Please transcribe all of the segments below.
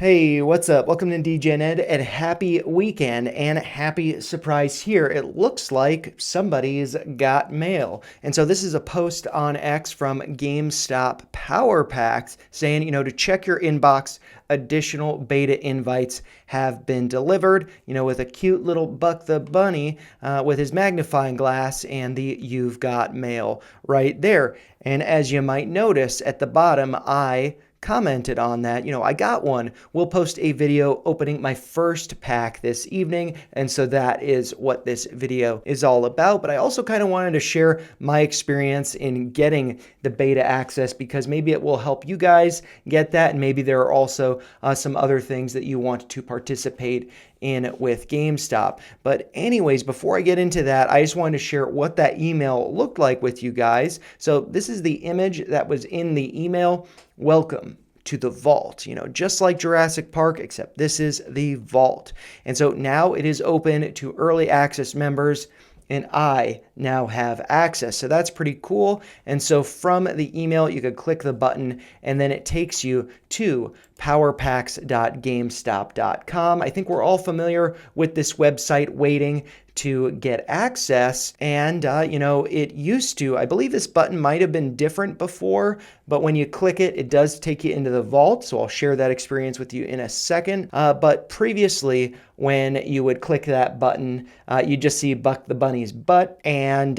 Hey, what's up? Welcome to DJ Ed and happy weekend and happy surprise here. It looks like somebody's got mail. And so this is a post on X from GameStop Power Packs saying, to check your inbox, additional beta invites have been delivered, with a cute little Buck the Bunny with his magnifying glass and the "You've got mail" right there. And as you might notice at the bottom, I commented on that. I got one. We'll post a video opening my first pack this evening, and so that is what this video is all about. But I also kind of wanted to share my experience in getting the beta access because maybe it will help you guys get that, and maybe there are also some other things that you want to participate in with GameStop. But anyways, before I get into that, I just wanted to share what that email looked like with you guys. So this is the image that was in the email. Welcome to the vault, just like Jurassic Park, except this is the vault. And so now it is open to early access members, and I now have access. So that's pretty cool. And so from the email, you could click the button and then it takes you to powerpacks.gamestop.com. I think we're all familiar with this website waiting to get access. And, it used to, I believe this button might have been different before, but when you click it, it does take you into the vault. So I'll share that experience with you in a second. But previously, when you would click that button, you just see Buck the Bunny's butt and,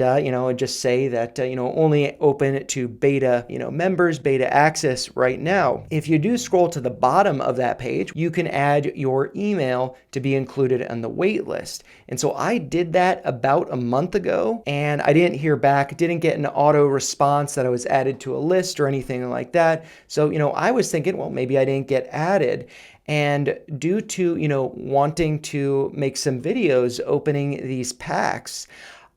just say that, only open to beta, members, beta access right now. If you do scroll to the bottom of that page, you can add your email to be included on the wait list. And so I did that about a month ago and I didn't hear back, didn't get an auto response that I was added to a list or anything like that. So, I was thinking, well, maybe I didn't get added. And due to, wanting to make some videos opening these packs,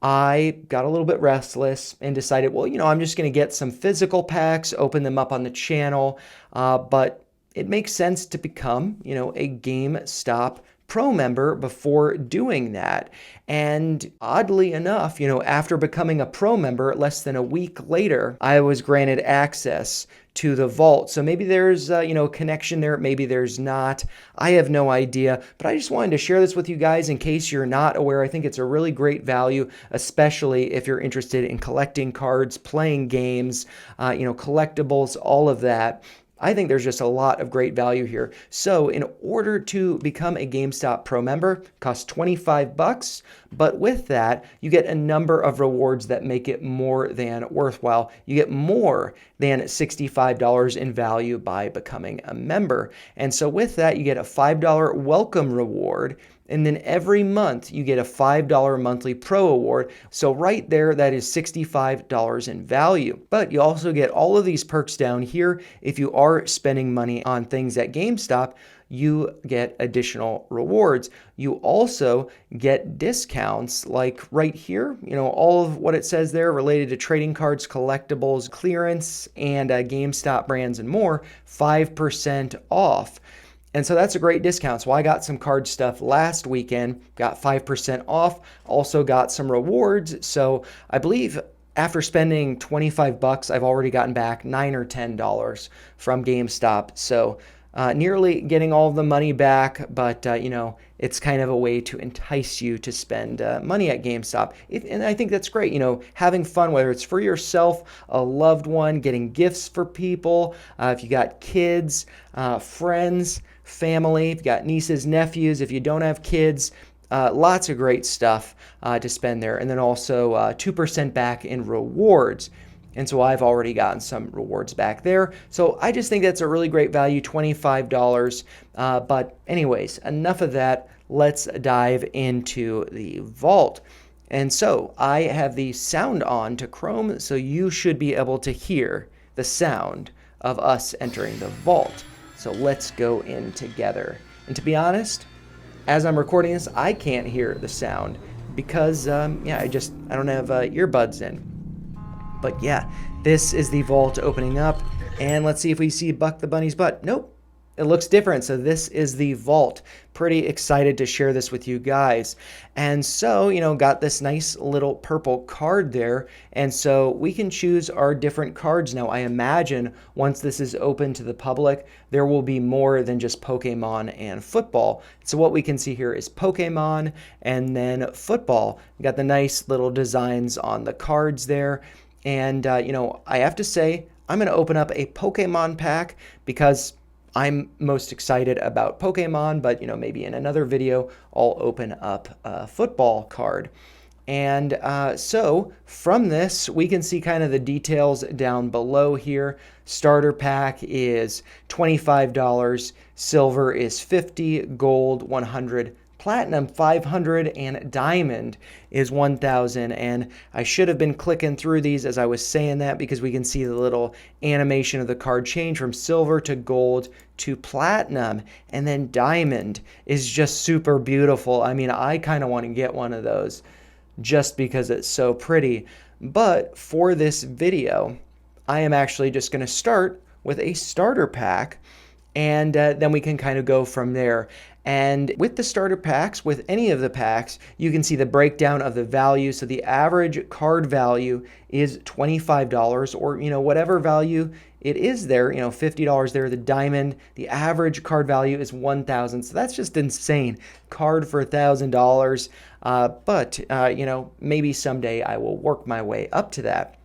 I got a little bit restless and decided, well, I'm just going to get some physical packs, open them up on the channel. But it makes sense to become, a GameStop Pro member before doing that. And oddly enough, after becoming a Pro member, less than a week later, I was granted access to the vault. So maybe there's a connection there, maybe there's not. I have no idea, but I just wanted to share this with you guys in case you're not aware. I think it's a really great value, especially if you're interested in collecting cards, playing games, collectibles, all of that. I think there's just a lot of great value here. So in order to become a GameStop Pro member, it costs $25, but with that, you get a number of rewards that make it more than worthwhile. You get more than $65 in value by becoming a member. And so with that, you get a $5 welcome reward. And then every month you get a $5 monthly Pro award. So right there, that is $65 in value. But you also get all of these perks down here. If you are spending money on things at GameStop, you get additional rewards. You also get discounts like right here, all of what it says there related to trading cards, collectibles, clearance, and GameStop brands and more, 5% off. And so that's a great discount. So I got some card stuff last weekend, got 5% off, also got some rewards. So I believe after spending $25, I've already gotten back $9 or $10 from GameStop. So nearly getting all of the money back, but it's kind of a way to entice you to spend money at GameStop. And I think that's great, having fun, whether it's for yourself, a loved one, getting gifts for people, if you got kids, friends, family, if you got nieces, nephews, if you don't have kids, lots of great stuff to spend there. And then also 2% back in rewards. And so I've already gotten some rewards back there. So I just think that's a really great value, $25. But anyways, enough of that. Let's dive into the vault. And so I have the sound on to Chrome, so you should be able to hear the sound of us entering the vault. So let's go in together. And to be honest, as I'm recording this, I can't hear the sound because, I don't have earbuds in. But yeah, this is the vault opening up, and let's see if we see Buck the Bunny's butt. Nope, it looks different. So this is the vault. Pretty excited to share this with you guys. And so, got this nice little purple card there. And so we can choose our different cards now. I imagine once this is open to the public, there will be more than just Pokemon and football. So what we can see here is Pokemon and then football. We got the nice little designs on the cards there. And, I have to say, I'm going to open up a Pokemon pack because I'm most excited about Pokemon, but maybe in another video, I'll open up a football card. And so from this, we can see kind of the details down below here. Starter pack is $25, silver is $50, gold 100, platinum 500, and diamond is 1,000. And I should have been clicking through these as I was saying that because we can see the little animation of the card change from silver to gold to platinum, and then diamond is just super beautiful. I mean, I kind of want to get one of those just because it's so pretty. But for this video, I am actually just going to start with a starter pack, and then we can kind of go from there. And with the starter packs, with any of the packs, you can see the breakdown of the value. So the average card value is $25, or whatever value it is there, $50 there. The diamond, the average card value is $1,000. So that's just insane. Card for $1,000. But maybe someday I will work my way up to that.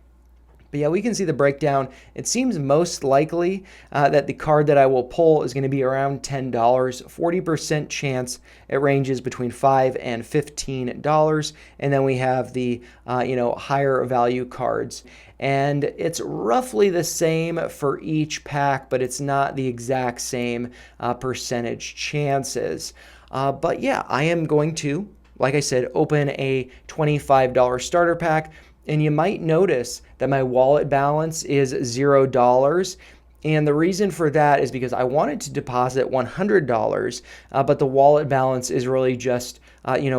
But yeah, we can see the breakdown. It seems most likely that the card that I will pull is going to be around $10. 40% chance it ranges between $5 and $15. And then we have the higher value cards. And it's roughly the same for each pack, but it's not the exact same percentage chances. But yeah, I am going to, like I said, open a $25 starter pack. And you might notice that my wallet balance is $0. And the reason for that is because I wanted to deposit $100, but the wallet balance is really just,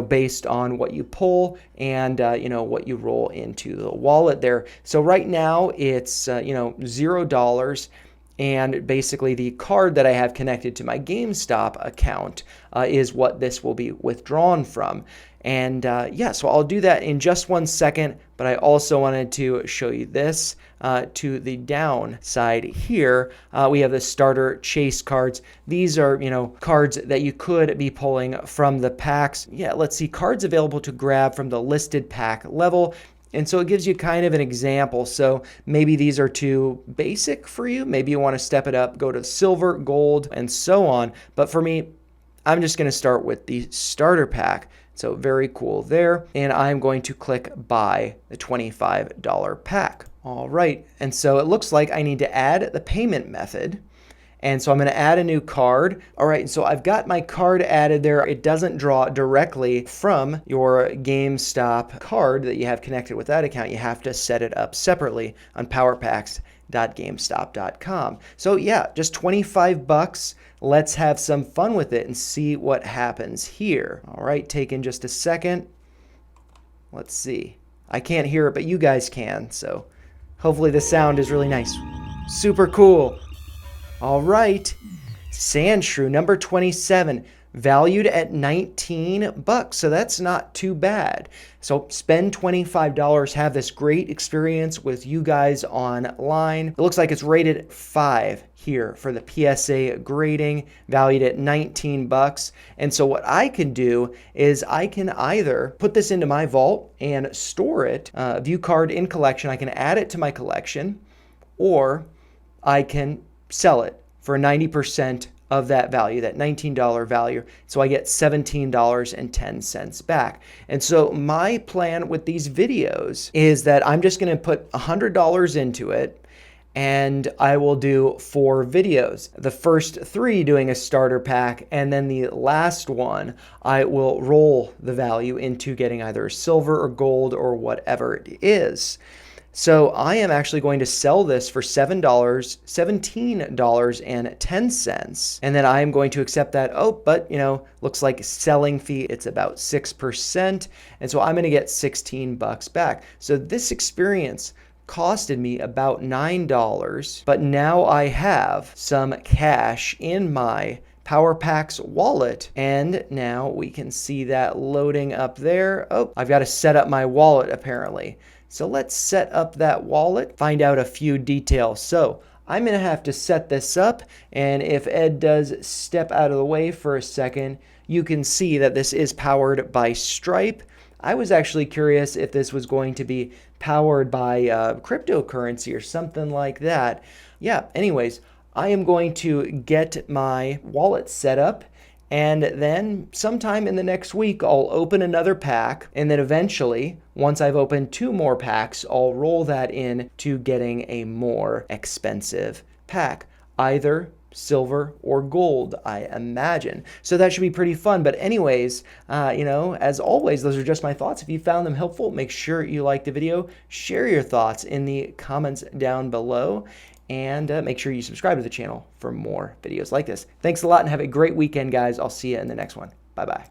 based on what you pull and, what you roll into the wallet there. So right now it's, $0. And basically the card that I have connected to my GameStop account is what this will be withdrawn from. And so I'll do that in just 1 second, but I also wanted to show you this. To the down side here, we have the starter chase cards. These are, cards that you could be pulling from the packs. Yeah, let's see, cards available to grab from the listed pack level. And so it gives you kind of an example. So maybe these are too basic for you. Maybe you want to step it up, go to silver, gold, and so on. But for me, I'm just going to start with the starter pack. So very cool there. And I'm going to click buy the $25 pack. All right. And so it looks like I need to add the payment method. And so I'm going to add a new card. All right, so I've got my card added there. It doesn't draw directly from your GameStop card that you have connected with that account. You have to set it up separately on powerpacks.gamestop.com. So yeah, just $25. Let's have some fun with it and see what happens here. All right, taking just a second. Let's see. I can't hear it, but you guys can. So hopefully the sound is really nice. Super cool. All right, Sandshrew number 27, valued at $19. So that's not too bad. So spend $25, have this great experience with you guys online. It looks like it's rated 5 here for the PSA grading, valued at $19. And so what I can do is I can either put this into my vault and store it, view card in collection. I can add it to my collection, or I can sell it for 90% of that value, that $19 value. So I get $17.10 back. And so my plan with these videos is that I'm just going to put $100 into it, and I will do 4 videos. The first 3 doing a starter pack, and then the last one, I will roll the value into getting either silver or gold or whatever it is. So I am actually going to sell this for $17.10. And then I am going to accept that. Oh, but looks like selling fee, it's about 6%. And so I'm going to get $16 back. So this experience costed me about $9, but now I have some cash in my PowerPax wallet, and now we can see that loading up there. Oh, I've got to set up my wallet apparently. So let's set up that wallet, find out a few details. So I'm going to have to set this up, and if Ed does step out of the way for a second, you can see that this is powered by Stripe. I was actually curious if this was going to be powered by cryptocurrency or something like that. Yeah, anyways, I am going to get my wallet set up, and then sometime in the next week, I'll open another pack. And then eventually, once I've opened 2 more packs, I'll roll that in to getting a more expensive pack, either silver or gold, I imagine. So that should be pretty fun. But anyways, as always, those are just my thoughts. If you found them helpful, make sure you like the video, share your thoughts in the comments down below, and make sure you subscribe to the channel for more videos like this. Thanks a lot and have a great weekend, guys. I'll see you in the next one. Bye-bye.